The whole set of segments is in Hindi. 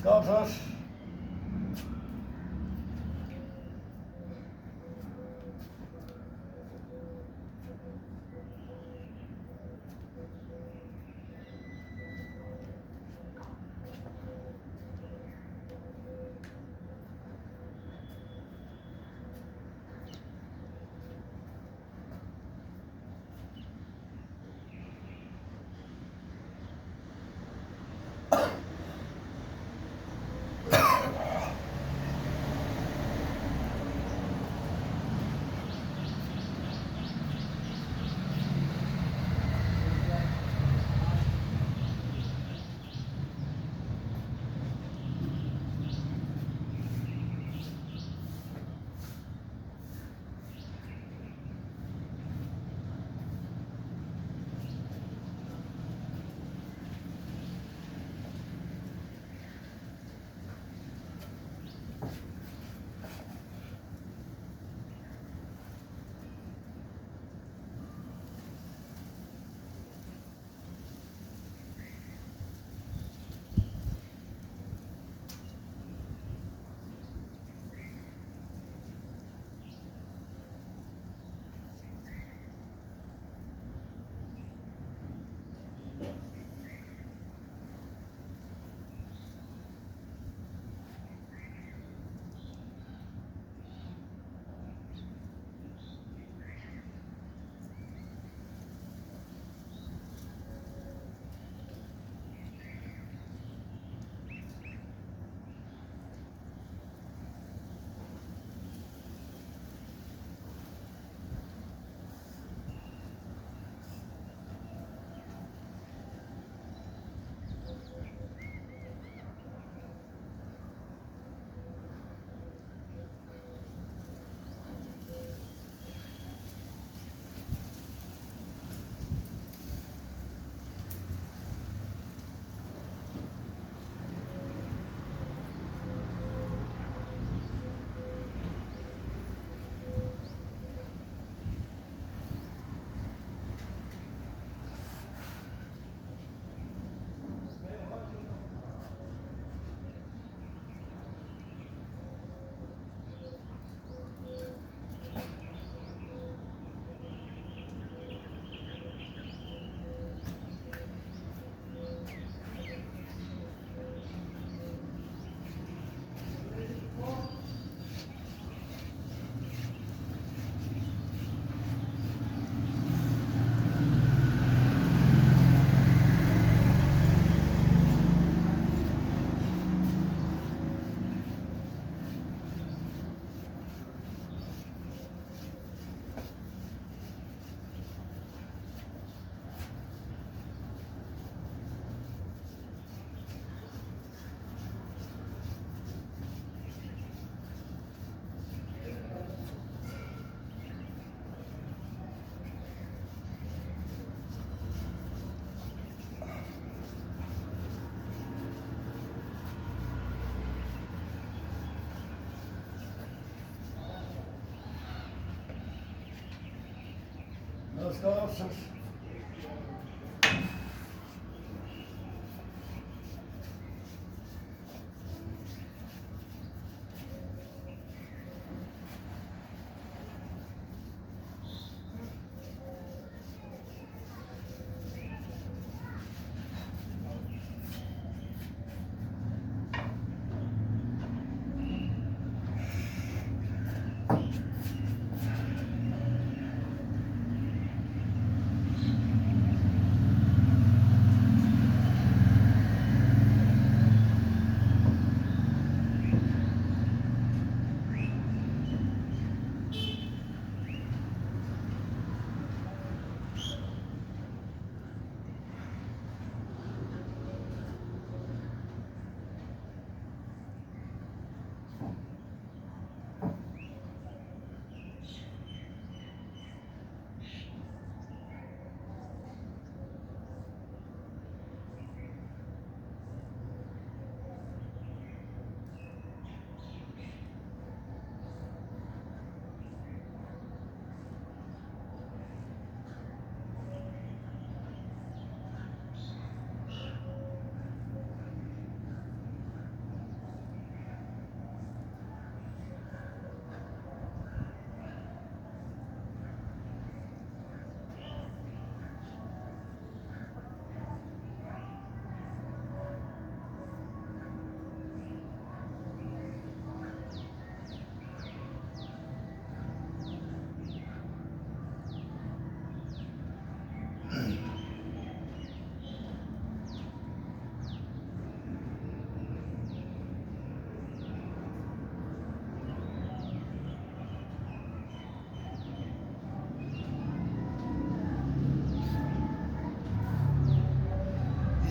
Zgadzasz? नमस्कार सर।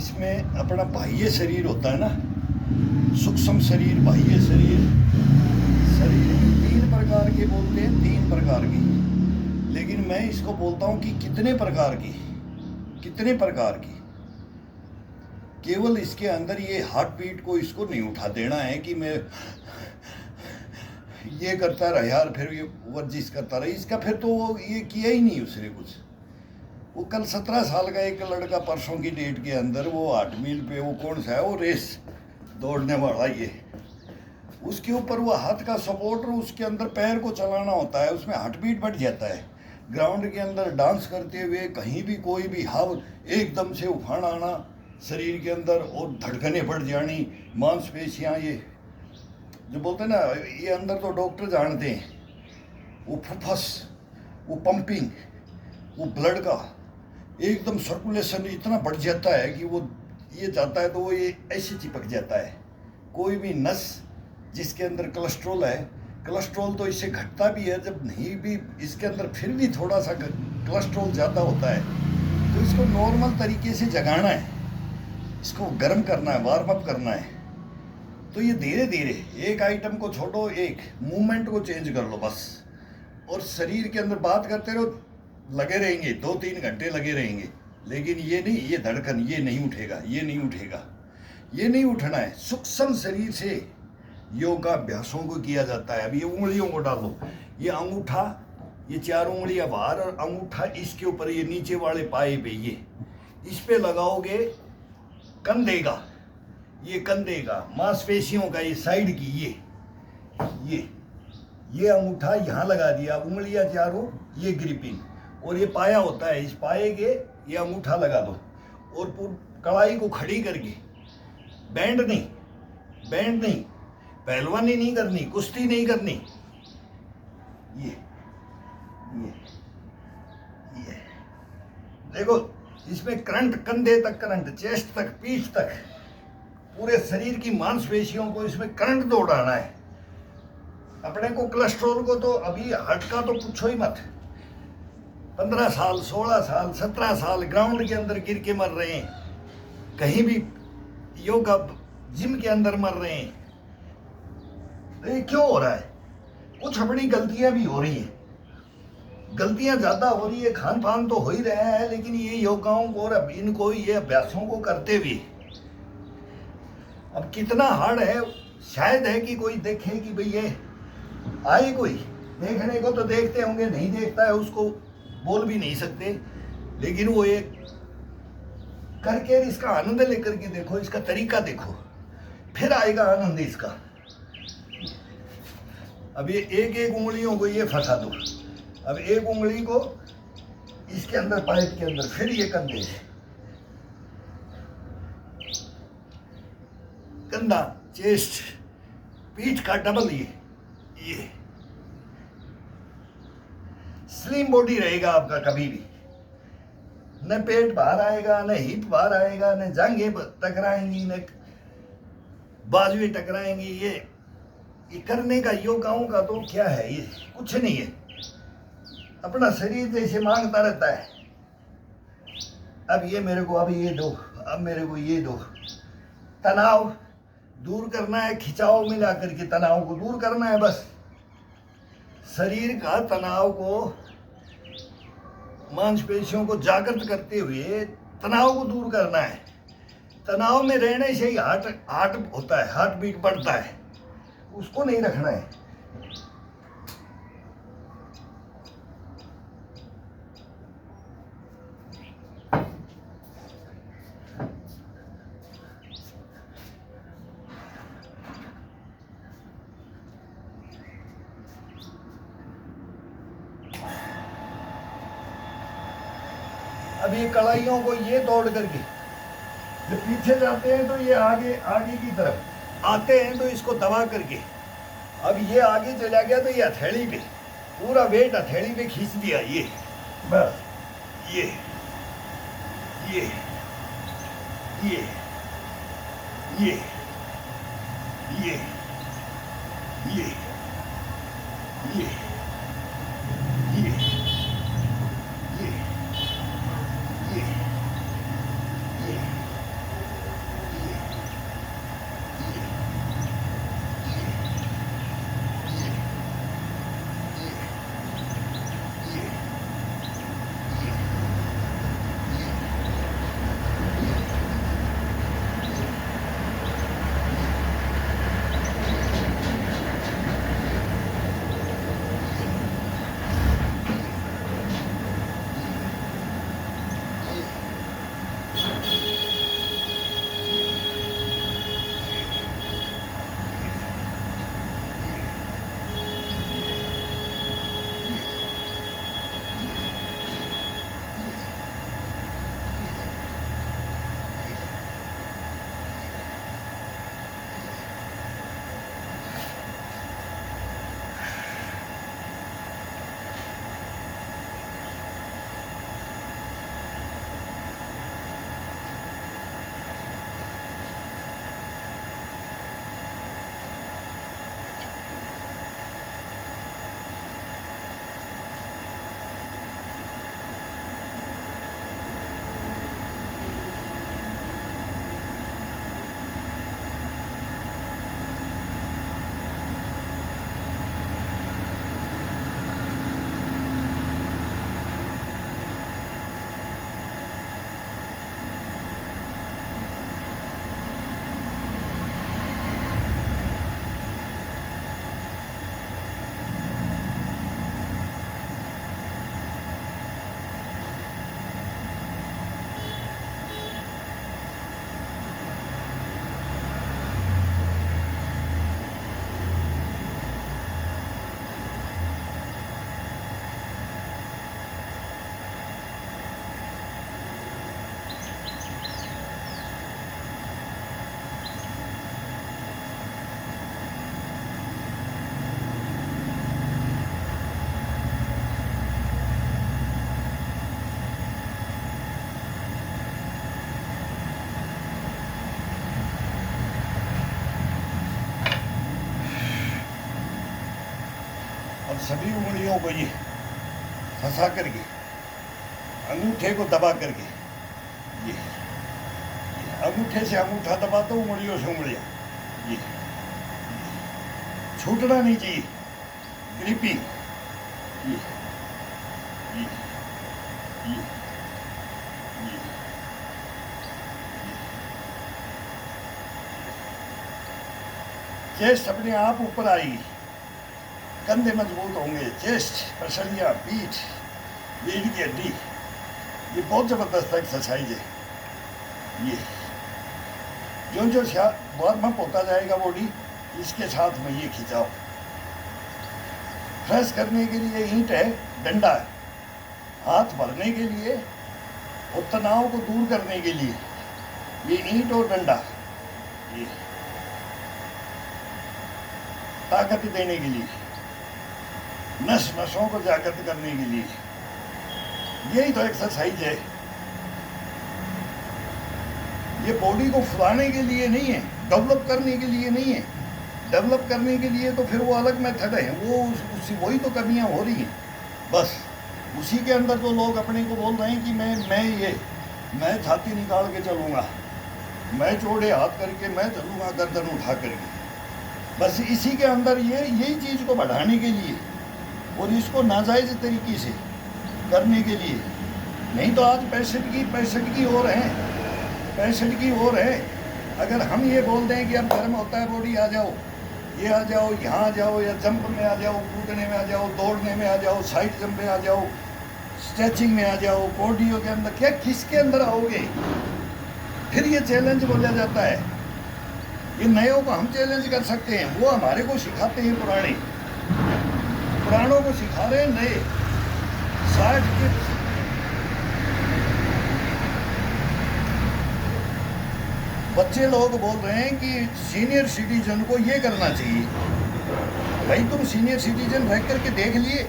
इसमें अपना बाह्य शरीर होता है ना, सूक्ष्म शरीर, बाह्य शरीर। शरीर तीन प्रकार के बोलते हैं, तीन प्रकार की, लेकिन मैं इसको बोलता हूँ कि कितने प्रकार की, कितने प्रकार की। केवल इसके अंदर ये हार्ट बीट को इसको नहीं उठा देना है कि मैं ये करता रहा यार, फिर ये वर्जिश करता रहा, इसका फिर तो वो ये किया ही नहीं उसने कुछ। वो कल 17 साल का एक लड़का परसों की डेट के अंदर वो 8 मील पे, वो कौन सा है वो रेस दौड़ने वाला, ये उसके ऊपर वो हाथ का सपोर्ट, उसके अंदर पैर को चलाना होता है, उसमें हार्ट बीट बढ़ जाता है। ग्राउंड के अंदर डांस करते हुए कहीं भी कोई भी हाव एकदम से उफान आना शरीर के अंदर और धड़कनें बढ़ जानी, मांसपेशियाँ, ये जो बोलते हैं ना, ये अंदर तो डॉक्टर जानते हैं, वो फुफ्फस, वो पंपिंग, वो ब्लड का एकदम सर्कुलेशन इतना बढ़ जाता है कि वो ये जाता है तो वो ये ऐसे चिपक जाता है। कोई भी नस जिसके अंदर कोलेस्ट्रॉल है, कोलेस्ट्रॉल तो इससे घटता भी है, जब नहीं भी इसके अंदर फिर भी थोड़ा सा कोलेस्ट्रॉल ज़्यादा होता है, तो इसको नॉर्मल तरीके से जगाना है, इसको गर्म करना है, वार्म अप करना है। तो ये धीरे धीरे एक आइटम को छोड़ो, एक मूवमेंट को चेंज कर लो बस, और शरीर के अंदर बात करते रहो, लगे रहेंगे 2-3 घंटे लगे रहेंगे, लेकिन ये नहीं, ये धड़कन ये नहीं उठेगा, ये नहीं उठेगा, ये नहीं उठना है। सूक्ष्म शरीर से योगाभ्यासों को किया जाता है। अब ये उंगलियों को डालो, ये अंगूठा, ये 4 उंगलियां बाहर और अंगूठा इसके ऊपर, ये नीचे वाले पाए पे, ये इस पे लगाओगे कंधे का, ये कंधे का, मांसपेशियों का, ये साइड की, ये अंगूठा यहाँ लगा दिया, उंगलियां चारों, ये ग्रिपिंग, और ये पाया होता है, इस पाए के ये अंगूठा लगा दो, और कलाई को खड़ी करके, बैंड नहीं, बैंड नहीं, पहलवानी नहीं करनी, कुश्ती नहीं करनी, ये देखो इसमें करंट, कंधे तक करंट, चेस्ट तक, पीठ तक, पूरे शरीर की मांसपेशियों को इसमें करंट दौड़ाना है। अपने को कोलेस्ट्रॉल को तो अभी हार्ट का तो पूछो ही मत, 15 साल, 16 साल, 17 साल ग्राउंड के अंदर गिर के मर रहे हैं, कहीं भी योगा जिम के अंदर मर रहे हैं। ये क्यों हो रहा है? कुछ अपनी गलतियां भी हो रही हैं, गलतियां ज्यादा हो रही है, खान पान तो हो ही रहा है, लेकिन ये योगाओं को और इनको, ये अभ्यासों को करते हुए अब कितना हार्ड है। शायद है कि कोई देखे कि भाई ये आए, कोई देखने को तो देखते होंगे, नहीं देखता है उसको बोल भी नहीं सकते, लेकिन वो एक करके इसका आनंद लेकर के देखो, इसका तरीका देखो, फिर आएगा आनंद इसका। अब ये एक एक उंगलियों को ये फंसा दो, अब एक उंगली को इसके अंदर, पाइप के अंदर, फिर ये कंधे, कंधा, चेस्ट, पीठ का डबल, ये स्लिम बॉडी रहेगा आपका, कभी भी न पेट बाहर आएगा, न हिप बाहर आएगा, न जांघें टकराएंगी, न बाजुएं टकराएंगी। ये करने का योगाओं का तो क्या है, ये कुछ नहीं है, अपना शरीर जैसे मांगता रहता है, अब ये मेरे को, अब ये दो, अब मेरे को ये दो। तनाव दूर करना है, खिंचाव में ला करके तनाव को दूर करना है, बस शरीर का तनाव को, मांसपेशियों को जागृत करते हुए तनाव को दूर करना है। तनाव में रहने से ही हार्ट होता है, हार्ट बीट बढ़ता है, उसको नहीं रखना है। अब ये कड़ाइयों को ये तोड़ करके जब पीछे जाते हैं तो ये आगे आगे की तरफ आते हैं, तो इसको दबा करके, अब ये आगे चला गया तो ये हथेली पे, पूरा वेट हथेली पे खींच दिया, ये बस, ये ये ये ये ये ये ये सभी उंगलियों को ये फंसा करके, अंगूठे को दबा करके, ये अंगूठे से अंगूठा दबा दो, उंगलियों से उंगलियां, ये छूटना नहीं चाहिए, ग्रिपिंग, ये ये ये ये चेस्ट अपने आप ऊपर आएगी, कंधे मजबूत होंगे, चेस्ट, पसलियाँ, पीठ, रीढ़ की हड्डी, ये बहुत ज़बरदस्त एक्सरसाइज है। ये जो जो वार्म अप होता जाएगा बॉडी, इसके साथ में ये खिंचाओ। फ्रेश करने के लिए ईंट है, डंडा है, हाथ भरने के लिए और तनाव को दूर करने के लिए ये ईंट और डंडा, ये ताकत देने के लिए, नसों को जागृत करने के लिए, यही तो एक्सरसाइज है। ये बॉडी को फुलाने के लिए नहीं है, डेवलप करने के लिए नहीं है। डेवलप करने के लिए तो फिर वो अलग मेथड है, वो वही तो कमियां हो रही हैं। बस उसी के अंदर तो लोग अपने को बोल रहे हैं कि मैं छाती निकाल के चलूँगा, मैं चौड़े हाथ करके मैं चलूँगा गर्दन उठा करके। बस इसी के अंदर यही चीज़ को बढ़ाने के लिए और इसको नाजायज़ तरीके से करने के लिए। नहीं तो आज 65 की ओर है, 65 की ओर है। अगर हम ये बोल दें कि अब गर्म होता है बॉडी, आ जाओ, ये आ जाओ, यहाँ आ जाओ, या जंप में आ जाओ, कूदने में आ जाओ, दौड़ने में आ जाओ, साइड जंप में आ जाओ, स्ट्रेचिंग में आ जाओ, कार्डियो के अंदर, क्या किसके अंदर आओगे? फिर ये चैलेंज बोला जाता है। ये नयों को हम चैलेंज कर सकते हैं, वो हमारे को सिखाते हैं पुराणों को सिखा रहे हैं नए। 60 के बच्चे लोग बोल रहे हैं कि सीनियर सिटीजन को ये करना चाहिए। भाई तुम सीनियर सिटीजन रह करके देख लिए?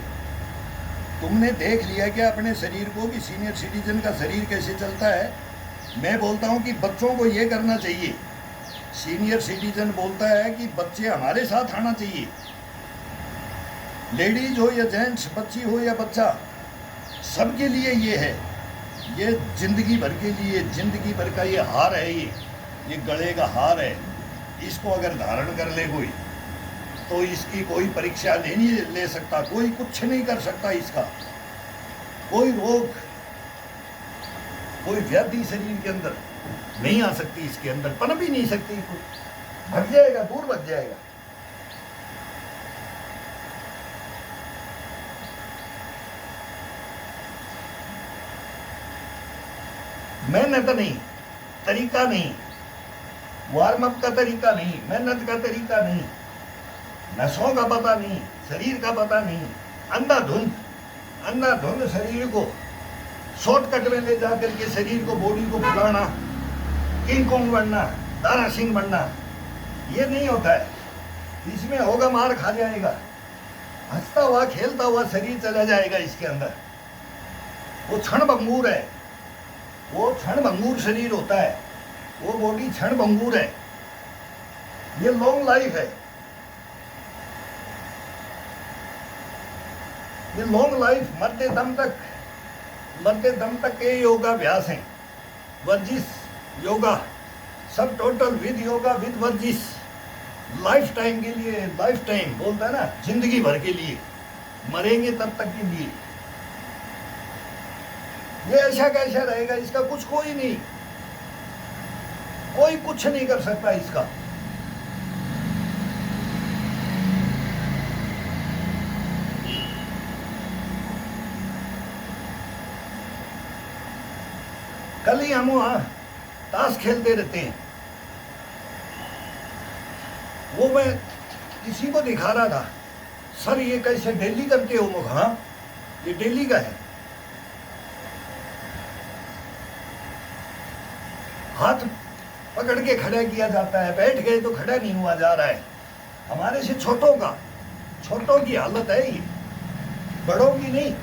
तुमने देख लिया क्या अपने शरीर को कि सीनियर सिटीजन का शरीर कैसे चलता है? मैं बोलता हूँ कि बच्चों को ये करना चाहिए। सीनियर सिटीजन बोलता है कि बच्चे हमारे साथ आना चाहिए, लेडीज हो या जेंट्स, बच्ची हो या बच्चा, सबके लिए ये है। ये जिंदगी भर के लिए, जिंदगी भर का ये हार है, ये गले का हार है। इसको अगर धारण कर ले कोई, तो इसकी कोई परीक्षा नहीं ले सकता, कोई कुछ नहीं कर सकता इसका। कोई रोग, कोई व्याधि शरीर के अंदर नहीं आ सकती, इसके अंदर पनप भी नहीं सकती, भाग जाएगा, दूर भाग जाएगा। मेहनत नहीं, तरीका नहीं, वार्म अप का तरीका नहीं, मेहनत का तरीका नहीं, नसों का पता नहीं, शरीर का पता नहीं, अंधाधुंध शरीर को शॉर्टकट में ले जाकर के शरीर को, बॉडी को फुलाना, किंग कोंग बनना, दारा सिंह बनना, ये नहीं होता है। इसमें होगा मार खा जाएगा, हंसता हुआ खेलता हुआ शरीर चला जाएगा इसके अंदर। वो क्षण भंगुर है, वो क्षण भंगुर शरीर होता है, वो बॉडी क्षण भंगुर है। ये लॉन्ग लाइफ है, ये लॉन्ग लाइफ मरते दम तक के योगाभ्यास हैं। वर्जिश योगा सब टोटल विद योगा विद वर्जिश, लाइफ टाइम के लिए, लाइफ टाइम बोलता है ना, जिंदगी भर के लिए, मरेंगे तब तक के लिए। ये ऐसा कैसा रहेगा? इसका कुछ कोई नहीं, कोई कुछ नहीं कर सकता इसका। कल ही हम वहां ताश खेलते रहते हैं, वो मैं किसी को दिखा रहा था, सर ये कैसे डेली करते हो? मैं हाँ, ये डेली का है। हाथ पकड़ के खड़ा किया जाता है, बैठ गए तो खड़ा नहीं हुआ जा रहा है। हमारे से छोटों की हालत है ये, बड़ों की नहीं।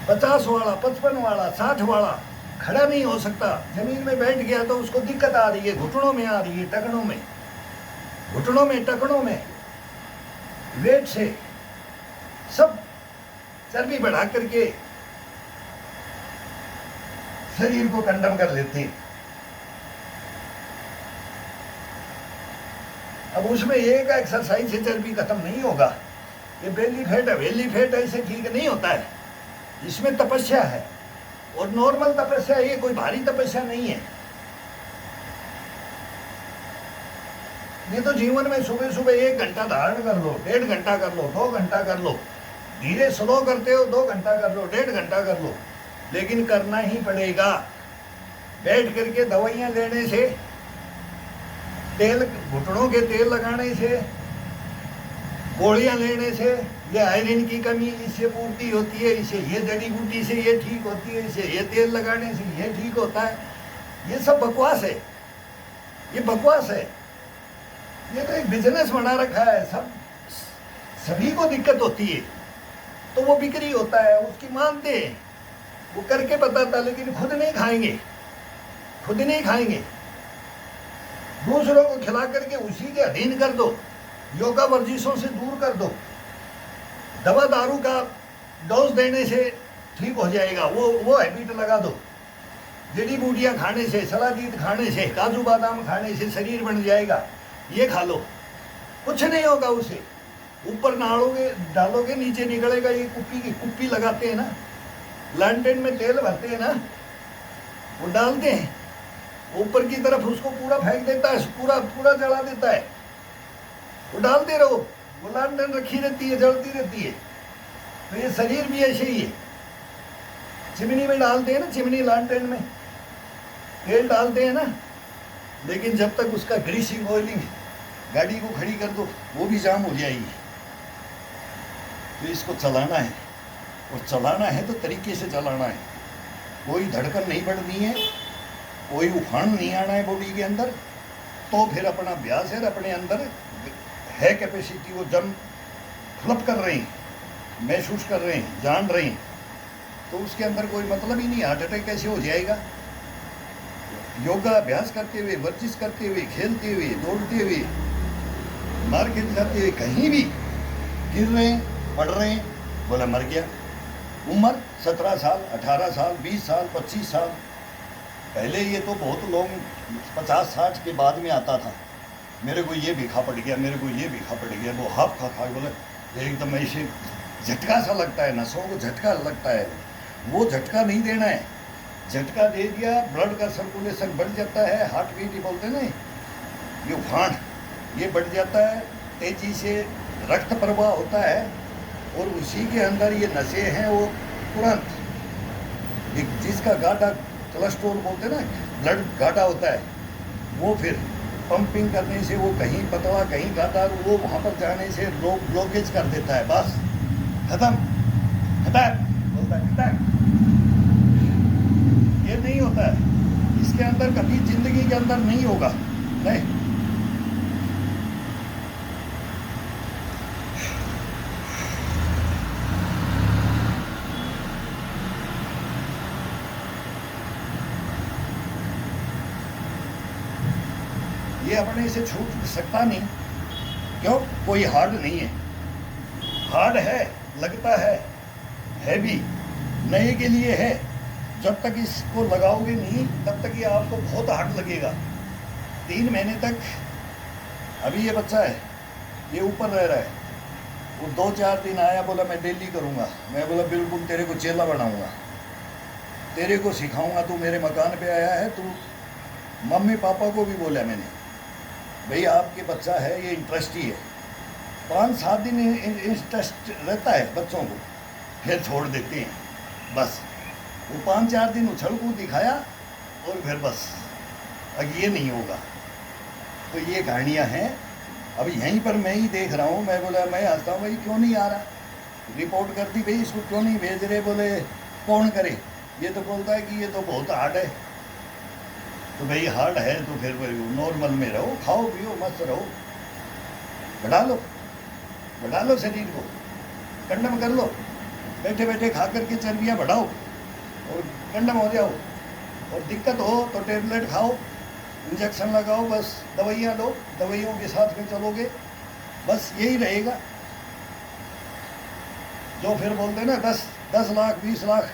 पचास वाला, 55 वाला, 60 वाला खड़ा नहीं हो सकता। जमीन में बैठ गया तो उसको दिक्कत आ रही है, घुटनों में आ रही है, टखनों में वेट से सब चर्बी बढ़ा करके शरीर को कंडम कर लेते हैं। अब उसमें एक एक्सरसाइज से चर्बी खत्म नहीं होगा। ये बेली फैट ऐसे ठीक नहीं होता है। इसमें तपस्या है, और नॉर्मल तपस्या, ये कोई भारी तपस्या नहीं है। ये तो जीवन में सुबह सुबह 1 घंटा धारण कर लो, 1.5 घंटा कर लो, 2 घंटा कर लो, धीरे स्लो करते हो 2 घंटा कर लो, 1.5 घंटा कर लो, लेकिन करना ही पड़ेगा। बैठ करके दवाइयाँ लेने से, तेल घुटनों के तेल लगाने से, गोलियां लेने से, ये आयरन की कमी इससे पूर्ति होती है, इसे ये जड़ी बूटी से ये ठीक होती है, इसे ये तेल लगाने से ये ठीक होता है, ये सब बकवास है, ये बकवास है। ये तो एक बिजनेस बना रखा है, सभी को दिक्कत होती है तो वो बिक्री होता है, उसकी मानते हैं, वो करके बताता, लेकिन खुद नहीं खाएंगे, खुद नहीं खाएंगे। दूसरों को खिला करके उसी के अधीन कर दो, योगा वर्जिशों से दूर कर दो, दवा दारू का डोज देने से ठीक हो जाएगा, वो हैबिट लगा दो। जड़ी बूटियाँ खाने से, सलाजीत खाने से, काजू बादाम खाने से शरीर बन जाएगा, ये खा लो, कुछ नहीं होगा उसे। ऊपर डालोगे नीचे निकलेगा। ये कुप्पी लगाते हैं ना, लैंटेन में तेल भरते हैं ना, वो डालते हैं ऊपर की तरफ, उसको पूरा फेंक देता है, पूरा जला देता है। वो डालते रहो, वो लैंटेन रखी रहती है, जलती रहती है। तो ये शरीर भी ऐसे ही है। चिमनी में डालते हैं ना, चिमनी लैंटेन में तेल डालते हैं ना, लेकिन जब तक उसका ग्रीसिंग ऑयलिंग गाड़ी को खड़ी कर दो, वो भी जाम हो जाएगी। तो इसको चलाना है, और चलाना है तो तरीके से चलाना है। कोई धड़कन नहीं बढ़नी है, कोई उफान नहीं आना है बॉडी के अंदर। तो फिर अपना अभ्यास है, अपने अंदर है कैपेसिटी, वो जम फ्लप कर रहे हैं, महसूस कर रहे हैं, जान रहे हैं, तो उसके अंदर कोई मतलब ही नहीं। हार्ट अटैक कैसे हो जाएगा? योगा अभ्यास करते हुए, वर्जिश करते हुए, खेलते हुए, दौड़ते हुए, मार्केट जाते हुए, कहीं भी गिर रहे हैं, पढ़ रहे हैं, बोला मर गया। उम्र 17 साल, 18 साल, 20 साल, 25 साल। पहले ये तो बहुत लोग 50-60 के बाद में आता था, मेरे को ये बिखा पड़ गया, मेरे को ये बिखा पड़ गया, वो हाफ खा बोले एकदम ऐसे झटका सा लगता है, नसों को झटका लगता है। वो झटका नहीं देना है, झटका दे दिया, ब्लड का सर्कुलेशन बढ़ जाता है, हार्ट बीट बोलते हैं ना, ये उफान ये बढ़ जाता है, तेजी से रक्त प्रवाह होता है, और उसी के अंदर ये नशे हैं वो तुरंत जिसका गाढ़ा कोलेस्ट्रॉल बोलते हैं ना, ब्लड गाढ़ा होता है, वो फिर पंपिंग करने से वो कहीं पतला कहीं गाढ़ा, वो वहाँ पर जाने से ब्लॉकेज कर देता है, बस खत्म बोलता है। ये नहीं होता है, इसके अंदर कभी जिंदगी के अंदर नहीं होगा, नहीं। ये अपने से छूट सकता नहीं, क्यों? कोई हार्ड नहीं है। हार्ड है, लगता है भी, नए के लिए है। जब तक इसको लगाओगे नहीं, तब तक ये आपको बहुत हार्ड लगेगा। 3 महीने तक, अभी ये बच्चा है, ये ऊपर रह रहा है, वो 2-4 दिन आया, बोला मैं डेली करूँगा। मैं बोला बिल्कुल तेरे को चेला बनाऊँगा, तेरे को सिखाऊँगा, तू मेरे मकान पे आया है। तू मम्मी पापा को भी बोला मैंने, भाई आपके बच्चा है, ये इंटरेस्ट ही है। 5-7 दिन इंटरेस्ट रहता है बच्चों को, फिर छोड़ देते हैं, बस। वो 5-4 दिन उछल कूद दिखाया और फिर बस अब ये नहीं होगा। तो ये कहानियाँ हैं। अब यहीं पर मैं ही देख रहा हूँ, मैं बोला, मैं हंसता हूँ, भाई क्यों नहीं आ रहा? रिपोर्ट कर दी, भाई इसको क्यों नहीं भेज रहे? बोले कौन करे? ये तो बोलता है कि ये तो बहुत हार्ड है। तो भाई हार्ड है तो फिर नॉर्मल में रहो, खाओ पियो, मस्त रहो, बढ़ा लो शरीर को, कंडम कर लो, बैठे बैठे खा करके चर्बियाँ बढ़ाओ और कंडम हो जाओ। और दिक्कत हो तो टेबलेट खाओ, इंजेक्शन लगाओ, बस दवाइयाँ लो, दवाइयों के साथ में चलोगे, बस यही रहेगा। जो फिर बोलते हैं ना 10 लाख 20 लाख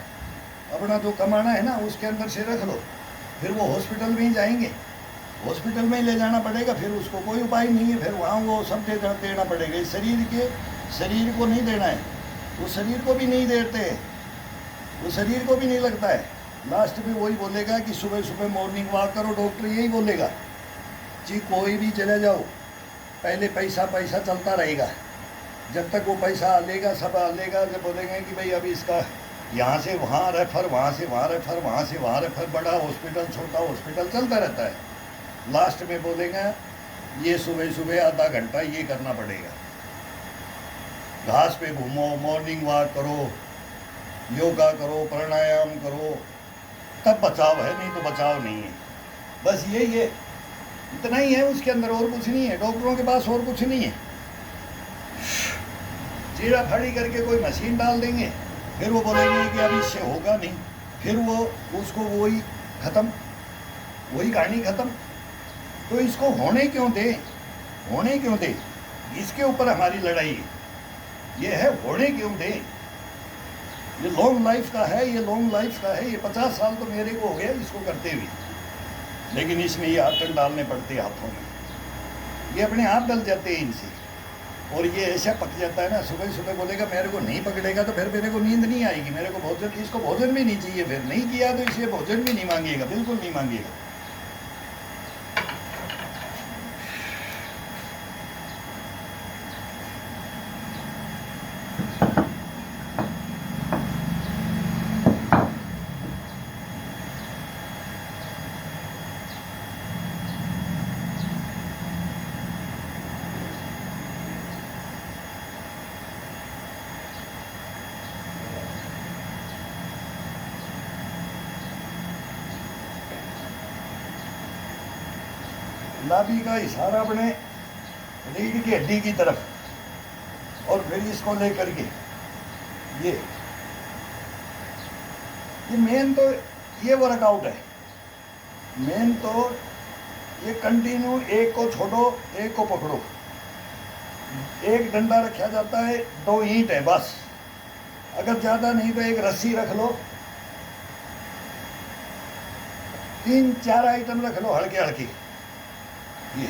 अपना जो कमाना है ना, उसके अंदर से रख लो, फिर वो हॉस्पिटल में ही जाएंगे, हॉस्पिटल में ही ले जाना पड़ेगा, फिर उसको कोई उपाय नहीं है, फिर वहाँ वो सब देना पड़ेगा। शरीर को नहीं देना है, वो शरीर को भी नहीं देते, वो शरीर को भी नहीं लगता है। लास्ट में वही बोलेगा कि सुबह सुबह मॉर्निंग वॉक करो, डॉक्टर यही बोलेगा जी, कोई भी चले जाओ, पहले पैसा पैसा चलता रहेगा, जब तक वो पैसा लेगा सब लेगा, जब बोलेंगे कि भाई अभी इसका यहाँ से वहाँ रेफर, वहाँ से वहाँ रेफर, वहाँ से वहाँ रेफर, बड़ा हॉस्पिटल छोटा हॉस्पिटल चलता रहता है। लास्ट में बोलेंगे ये सुबह सुबह आधा घंटा ये करना पड़ेगा, घास पे घूमो, मॉर्निंग वॉक करो, योगा करो, प्राणायाम करो, तब बचाव है, नहीं तो बचाव नहीं है। बस यही है, इतना ही है उसके अंदर, और कुछ नहीं है। डॉक्टरों के पास और कुछ नहीं है। चीरा फाड़ी करके कोई मशीन डाल देंगे, फिर वो बोलेंगे कि अब इससे होगा नहीं, फिर वो उसको वही ख़त्म, वही कहानी ख़त्म। तो इसको होने क्यों दे, होने क्यों दे, इसके ऊपर हमारी लड़ाई है। ये है होने क्यों दे, ये लॉन्ग लाइफ का है, ये लॉन्ग लाइफ का है। ये 50 साल तो मेरे को हो गया इसको करते हुए, लेकिन इसमें ये आतंक डालने पड़ते हैं हाथों में, ये अपने आप डल जाते हैं इनसे। और ये ऐसा पक जाता है ना, सुबह सुबह बोलेगा मेरे को नहीं पकड़ेगा तो फिर मेरे को नींद नहीं आएगी, मेरे को भोजन, इसको भोजन भी नहीं चाहिए, फिर नहीं किया तो इसलिए भोजन भी नहीं मांगेगा, बिल्कुल नहीं मांगेगा। नाभि का इशारा बने रीढ़ की हड्डी की तरफ, और फिर इसको लेकर के ये मेन तो ये वर्कआउट है। मेन तो ये कंटिन्यू, एक को छोड़ो एक को पकड़ो, एक डंडा रखा जाता है, 2 ईंट है बस, अगर ज़्यादा नहीं तो एक रस्सी रख लो, 3-4 आइटम रख लो हल्के हल्के। ये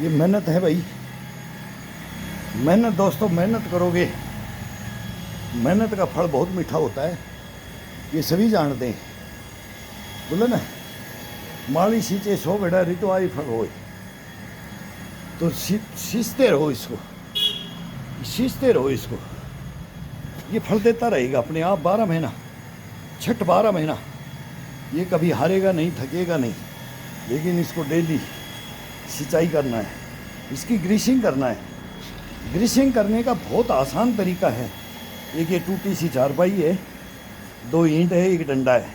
ये मेहनत है भाई, मेहनत दोस्तों, मेहनत करोगे, मेहनत का फल बहुत मीठा होता है, ये सभी जानते हैं। बोले ना, माली सींचे 100 बेड़ा रितो आई फल हो, तो सींचते रहो इसको, सींचते रहो इसको, ये फल देता रहेगा अपने आप 12 महीना, छठ 12 महीना। ये कभी हारेगा नहीं, थकेगा नहीं, लेकिन इसको डेली सिंचाई करना है, इसकी ग्रीसिंग करना है। ग्रीसिंग करने का बहुत आसान तरीका है। एक ये टूटी सी चारपाई है, 2 ईंट है, 1 डंडा है।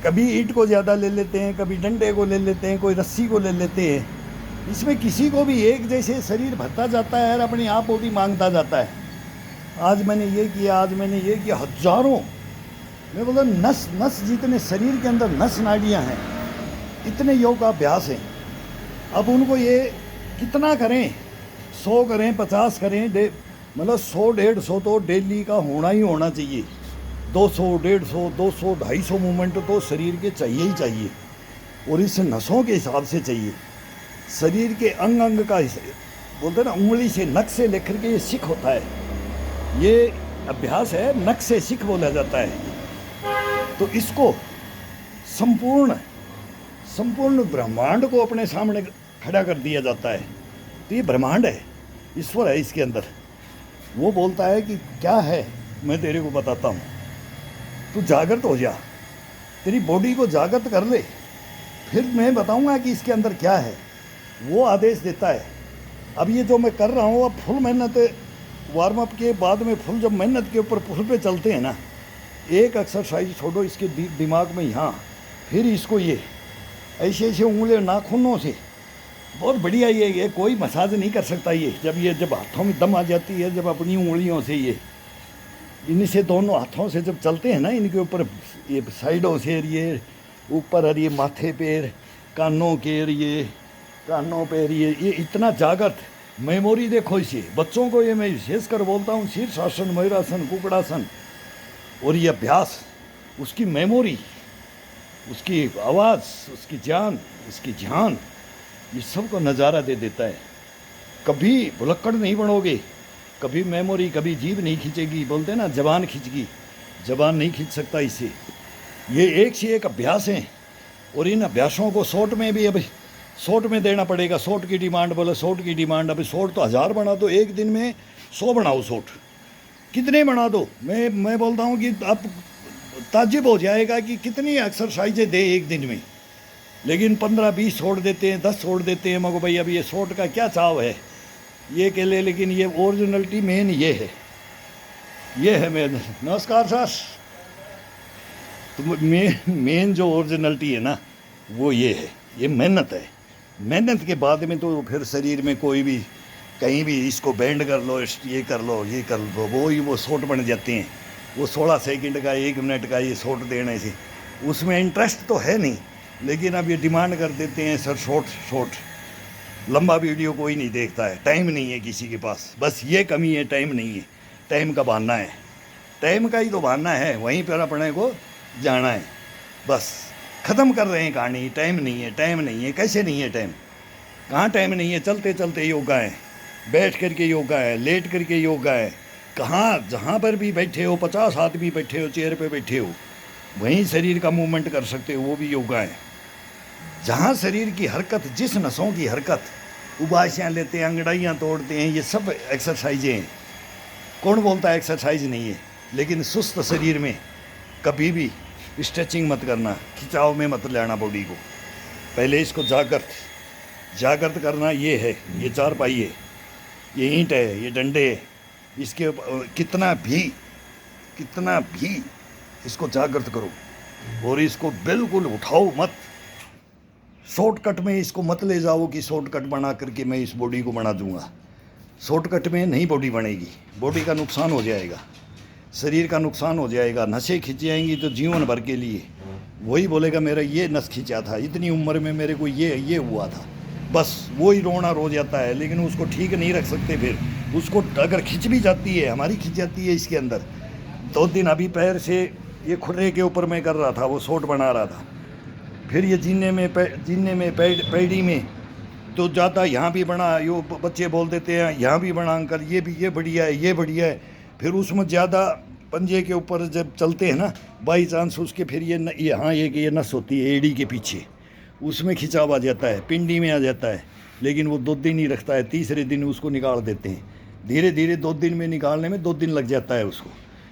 कभी ईंट को ज़्यादा ले लेते हैं, कभी डंडे को ले लेते हैं, कोई रस्सी को ले लेते हैं। इसमें किसी को भी एक जैसे शरीर भरता जाता है और अपने आप बॉडी मांगता जाता है। आज मैंने ये किया, आज मैंने ये किया, हजारों, मैं बोला नस नस, जितने शरीर के अंदर नस नाड़ियाँ हैं, इतने योग का अभ्यास है। अब उनको ये कितना करें, 100 करें, 50 करें, मतलब 100 150 तो डेली का होना ही होना चाहिए। 200 150 200 250 मूवमेंट तो शरीर के चाहिए ही चाहिए, और इस नसों के हिसाब से चाहिए। शरीर के अंग अंग का बोलते हैं ना, उंगली से नख से लेकर के ये सिख होता है, ये अभ्यास है, नख से सिख बोला जाता है। तो इसको संपूर्ण ब्रह्मांड को अपने सामने खड़ा कर दिया जाता है। तो ये ब्रह्मांड है, ईश्वर है इसके अंदर। वो बोलता है कि क्या है, मैं तेरे को बताता हूँ, तू जागृत हो जा, तेरी बॉडी को जागृत कर ले, फिर मैं बताऊँगा कि इसके अंदर क्या है। वो आदेश देता है। अब ये जो मैं कर रहा हूँ, अब फुल मेहनत, वार्म अप के बाद में फुल, जब मेहनत के ऊपर फुल पे चलते हैं ना, एक एक्सरसाइज छोड़ो इसके दिमाग में यहाँ, फिर इसको ये ऐसे ऐसे उंगलियों नाखूनों से, बहुत बढ़िया ये कोई मसाज नहीं कर सकता। ये जब हाथों में दम आ जाती है, जब अपनी उंगलियों से ये इनसे दोनों हाथों से जब चलते हैं ना, इनके ऊपर ये साइडों से, ये ऊपर और ये माथे पे, कानों के, ये कानों पे, ये इतना जागृत मेमोरी देखो इसे। बच्चों को ये मैं विशेष कर बोलता हूँ, शीर्षासन, मयूरासन, कुकड़ासन, और ये अभ्यास, उसकी मेमोरी, उसकी आवाज़, उसकी जान, उसकी ध्यान, ये सब को नज़ारा दे देता है। कभी भुलक्कड़ नहीं बनोगे, कभी मेमोरी, कभी जीभ नहीं खींचेगी। बोलते हैं ना, जबान खींचगी, जबान नहीं खींच सकता इसे। ये एक से एक अभ्यास हैं, और इन अभ्यासों को शॉर्ट में भी, अब शॉर्ट में देना पड़ेगा। शॉर्ट की डिमांड, बोले शॉर्ट की डिमांड, अभी शॉर्ट तो 1000 बना दो, एक दिन में 100 बनाओ शॉर्ट, कितने बना दो। मैं बोलता हूँ कि आप ताज्जुब हो जाएगा कि कितनी एक्सरसाइजें दे एक दिन में, लेकिन 15-20 छोड़ देते हैं, 10 छोड़ देते हैं। मगर भाई अब ये शॉर्ट का क्या चाव है, ये के लिए, लेकिन ये ओरिजिनलिटी मेन ये है मेन। नमस्कार सर। तो मेन जो ओरिजिनलिटी है ना, वो ये है, ये मेहनत है। मेहनत के बाद में तो फिर शरीर में कोई भी कहीं भी इसको बैंड कर लो, ये कर लो, ये कर लो, वो शॉर्ट बन जाते हैं। वो 16 सेकंड का, 1 मिनट का ये शॉर्ट देने से उसमें इंटरेस्ट तो है नहीं, लेकिन अब ये डिमांड कर देते हैं, सर शॉर्ट। लंबा वीडियो कोई नहीं देखता है, टाइम नहीं है किसी के पास, बस ये कमी है, टाइम नहीं है। टाइम का बहाना है, टाइम का ही तो बहाना है, वहीं पर अपने को जाना है, बस ख़त्म कर रहे हैं कहानी। टाइम नहीं है, टाइम नहीं है, कैसे नहीं है टाइम, कहाँ टाइम नहीं है। चलते चलते योगा है, बैठ करके योगा है, लेट करके योगा है, कहाँ जहाँ पर भी बैठे हो, 50 आदमी बैठे हो, चेयर पे बैठे हो, वहीं शरीर का मूवमेंट कर सकते हो, वो भी योगा है। जहाँ शरीर की हरकत, जिस नसों की हरकत, उबासियाँ लेते हैं, अंगड़ाइयाँ तोड़ते हैं, ये सब एक्सरसाइजें हैं। कौन बोलता है एक्सरसाइज नहीं है, लेकिन सुस्त शरीर में कभी भी स्ट्रेचिंग मत करना, खिंचाव में मत लेना बॉडी को। पहले इसको जागृत करना, ये है, ये चारपाई है, ये ईंट है, ये डंडे है, इसके कितना भी इसको जागृत करो, और इसको बिल्कुल उठाओ मत। शॉर्टकट में इसको मत ले जाओ कि शॉर्टकट बना करके मैं इस बॉडी को बना दूंगा। शॉर्टकट में नहीं बॉडी बनेगी, बॉडी का नुकसान हो जाएगा, शरीर का नुकसान हो जाएगा, नसें खिंच जाएंगी तो जीवन भर के लिए। वही बोलेगा मेरा ये नस खिंचा था, इतनी उम्र में मेरे को ये हुआ था, बस वही रोना रो जाता है, लेकिन उसको ठीक नहीं रख सकते। फिर उसको अगर खिंच भी जाती है, हमारी खिंच जाती है इसके अंदर। 2 दिन अभी पैर से ये खुर्रे के ऊपर मैं कर रहा था, वो शॉर्ट बना रहा था, फिर ये जीने में पैडी में तो ज़्यादा यहाँ भी बना, यो बच्चे बोल देते हैं यहाँ भी बना अंकल, ये भी, ये बढ़िया है, ये बढ़िया है। फिर उसमें ज़्यादा पंजे के ऊपर जब चलते हैं ना, बाई चांस उसके फिर यहाँ ये नस होती है एड़ी के पीछे, उसमें खिंचाव आ जाता है, पिंडी में आ जाता है। लेकिन वो 2 दिन ही रखता है, तीसरे दिन उसको निकाल देते हैं। धीरे धीरे 2 दिन में निकालने में 2 दिन लग जाता है उसको,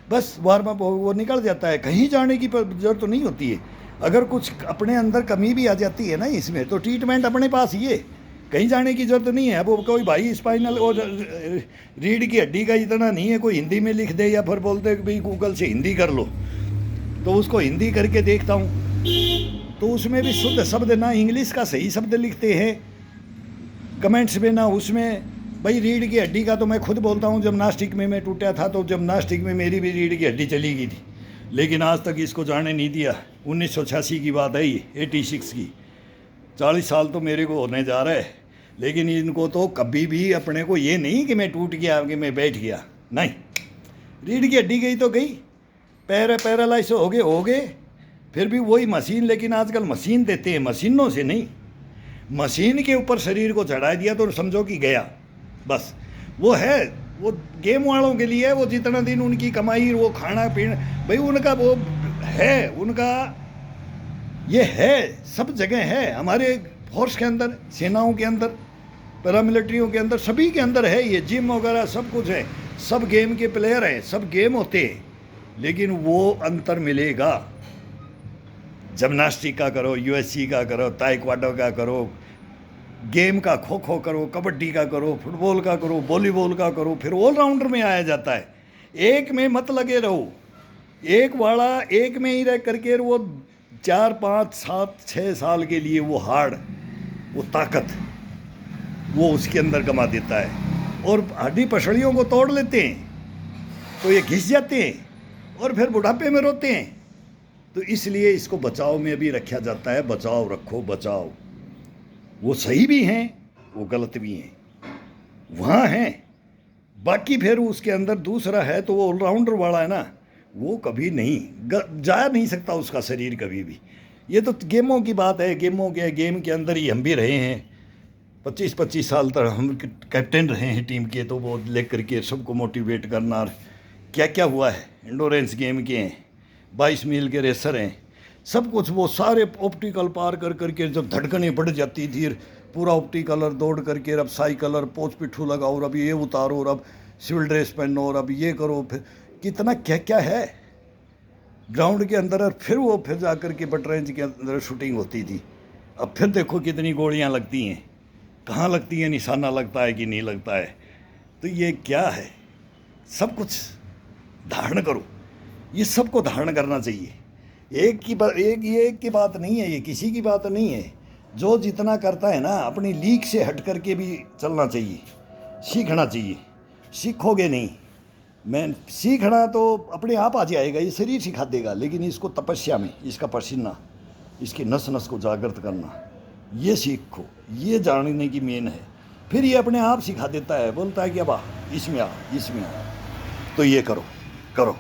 बस वार्म अप वो निकल जाता है। कहीं जाने की जरूरत तो नहीं होती है। अगर कुछ अपने अंदर कमी भी आ जाती है ना इसमें, तो ट्रीटमेंट अपने पास ही है, कहीं जाने की जरूरत नहीं है। अब वो कोई भाई स्पाइनल और रीढ़ की हड्डी का इतना नहीं है, कोई हिंदी में लिख दे या फिर बोलते कि भाई गूगल से हिंदी कर लो, तो उसको हिंदी करके देखता हूँ, तो उसमें भी शुद्ध शब्द ना इंग्लिश का सही शब्द लिखते हैं कमेंट्स में, ना उसमें। भाई रीढ़ की हड्डी का तो मैं खुद बोलता हूँ, जब नास्टिक में मैं टूटा था तो जब नास्टिक में मेरी भी रीढ़ की हड्डी चली गई थी, लेकिन आज तक इसको जाने नहीं दिया। 1986 की बात है ये, 86 की, 40 साल तो मेरे को होने जा रहा है। लेकिन इनको तो कभी भी अपने को ये नहीं कि मैं टूट गया कि मैं बैठ गया, नहीं। रीढ़ की हड्डी गई तो गई, पैरालाइज हो गए, फिर भी वही मशीन। लेकिन आजकल मशीन देते हैं, मशीनों से नहीं, मशीन के ऊपर शरीर को चढ़ा दिया तो समझो कि गया, बस। वो है, वो गेम वालों के लिए है, वो जितना दिन उनकी कमाई, वो खाना पीना, भाई उनका वो है, उनका ये है, सब जगह है। हमारे फोर्स के अंदर, सेनाओं के अंदर, पैरामिलिट्रियों के अंदर, सभी के अंदर है ये, जिम वगैरह सब कुछ है, सब गेम के प्लेयर हैं, सब गेम होते हैं। लेकिन वो अंतर मिलेगा, जिम्नास्टिक का करो, यूएससी का करो, ताइक्वांडो का करो, गेम का खो खो करो, कबड्डी का करो, फुटबॉल का करो, वॉलीबॉल का करो, फिर ऑलराउंडर में आया जाता है। एक में मत लगे रहो, एक वाला एक में ही रह करके वो 4, 5, 7, 6 साल के लिए वो हार्ड, वो ताकत वो उसके अंदर कमा देता है, और हड्डी पसलियों को तोड़ लेते हैं तो ये घिस जाते हैं और फिर बुढ़ापे में रोते हैं। तो इसलिए इसको बचाव में भी रखा जाता है, बचाव रखो, बचाव। वो सही भी हैं, वो गलत भी हैं, वहाँ हैं। बाकी फिर उसके अंदर दूसरा है, तो वो ऑलराउंडर वाला है ना, वो कभी नहीं जा नहीं सकता उसका शरीर कभी भी। ये तो गेमों की बात है, गेम के अंदर ही हम भी रहे हैं, 25-25 साल तक हम कैप्टन रहे हैं टीम के। तो वो ले करके सबको मोटिवेट करना, और क्या क्या हुआ है, एंडोरेंस गेम के हैं, 22 मील के रेसर हैं, सब कुछ। वो सारे ऑप्टिकल पार कर करके जब धड़कनें बढ़ जाती थी, पूरा ऑप्टिकलर दौड़ करके, अब साइकलर पोच पिट्ठू लगाओ, और अब ये उतारो, और अब सिविल ड्रेस पहनो, और अब ये करो, फिर कितना क्या क्या है ग्राउंड के अंदर। और फिर वो फिर जा कर के बट रेंज के अंदर शूटिंग होती थी। अब फिर देखो कितनी गोलियां लगती हैं, कहाँ लगती हैं, निशाना लगता है कि नहीं लगता है। तो ये क्या है, सब कुछ धारण करो, ये सबको धारण करना चाहिए। एक की बात नहीं है, ये किसी की बात नहीं है। जो जितना करता है ना, अपनी लीक से हट करके भी चलना चाहिए, सीखना चाहिए। सीखोगे नहीं, मैं सीखना तो अपने आप आ जाएगा, ये शरीर सिखा देगा। लेकिन इसको तपस्या में, इसका पसीना, इसकी नस नस को जागृत करना, ये सीखो, ये जानने की मेन है। फिर ये अपने आप सिखा देता है, बोलता है कि अब आ, इसमें आ, इसमें आ, तो ये करो करो।